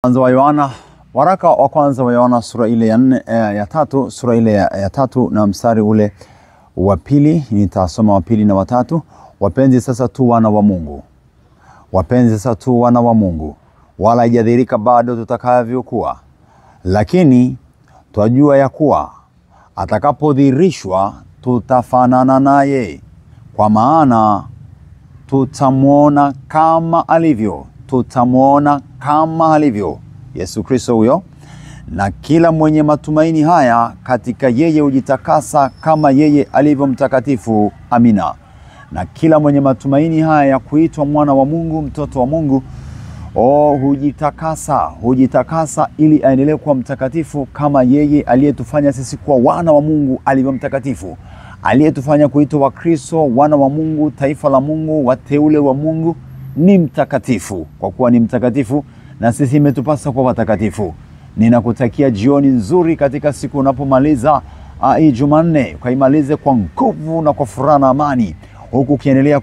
Kwanza wa Yohana, waraka wa kwanza wa Yohana sura ile ya 3, sura ile ya 3 na mstari ule wa 2, nitasoma wa 2 na wa 3. Wapenzi sasa tu wana wa Mungu. Wapenzi sasa tu wana wa Mungu, wala haijadhihirika bado tutakavyokuwa. Lakini twajua ya kuwa atakapodhihirishwa tutafanana naye, kwa maana tutamuona kama alivyo. Tutamuona kama alivyo. Yesu Kristo huyo. Na kila mwenye matumaini haya katika yeye hujitakasa kama yeye alivyo mtakatifu. Amina. Na kila mwenye matumaini haya ya kuitwa mwana wa Mungu, mtoto wa Mungu, hujitakasa ili aendelee kuwa mtakatifu kama yeye aliyetufanya sisi kuwa wana wa Mungu alivyo mtakatifu. Aliyetufanya kuitwa wa Kristo, wana wa Mungu, taifa la Mungu, wateule wa Mungu, ni mtakatifu. Kwa kuwa ni mtakatifu, na sisi imetupasa kuwa watakatifu. Ninakutakia jioni nzuri katika siku unapomaliza hii Jumanne. Ukaimalize kwa nguvu na kwa furaha na amani, huku ukiendelea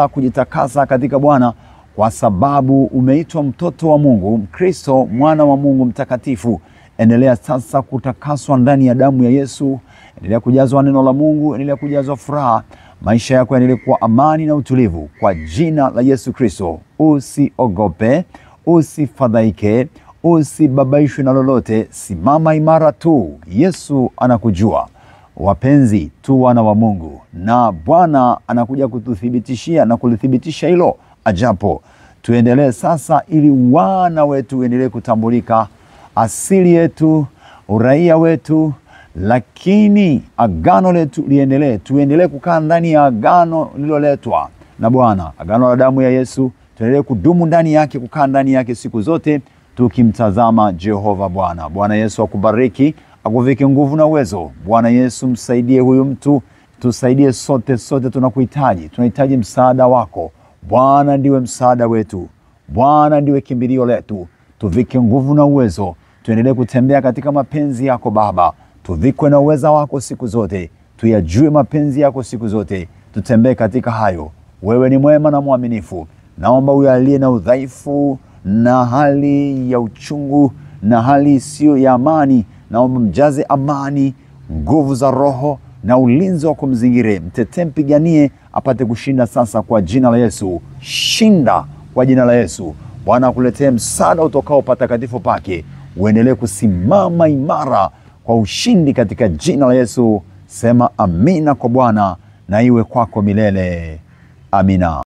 kujitakasa katika Bwana, kwa sababu umeitwa mtoto wa Mungu, Kristo, mwana wa Mungu mtakatifu. Endelea sasa kutakaswa ndani ya damu ya Yesu. Endelea kujazwa neno la Mungu, endelea kujazwa furaha. Maisha yako yaendelee kuwa amani na utulivu kwa jina la Yesu Kristo. Usiogope, usifadhaike, usibabaishwe na lolote. Simama imara tu. Yesu anakujua. Wapenzi tu wana wa Mungu, na Bwana anakuja kututhibitishia na kulithibitisha hilo ajapo. Tuendelee sasa ili wana wetu endelee kutambulika, asili yetu, uraia wetu, lakini agano letu liendelee. Tuendelee kukaa ndani ya agano liloletwa na Bwana, agano la damu ya Yesu. Tuendelee kudumu ndani yake, kukaa ndani yake siku zote, tukimtazama Jehova Bwana. Bwana Yesu akubariki, akuvike nguvu na uwezo. Bwana Yesu msaidie huyu mtu, tusaidie sote tunakuhitaji. Tunahitaji msaada wako. Bwana ndiwe msaada wetu. Bwana ndiwe kimbilio letu. Tuvike nguvu na uwezo. Tuendelee kutembea katika mapenzi yako Baba. Tuvikwe na uweza wako siku zote. Tuyajue mapenzi yako siku zote. Tutembee katika hayo. Wewe ni mwema na mwaminifu. Naomba huyu aliye na udhaifu na hali ya uchungu na hali isiyo ya amani, naomba mjaze amani, nguvu za Roho na ulinzi wa kumzingire. Mtetee, mpiganie apate kushinda sasa kwa jina la Yesu. Shinda kwa jina la Yesu. Bwana akuletee msaada utokao patakatifu pake. Uendelee kusimama imara kwa ushindi katika jina la Yesu. Sema amina kwa Bwana, na iwe kwako milele. Amina.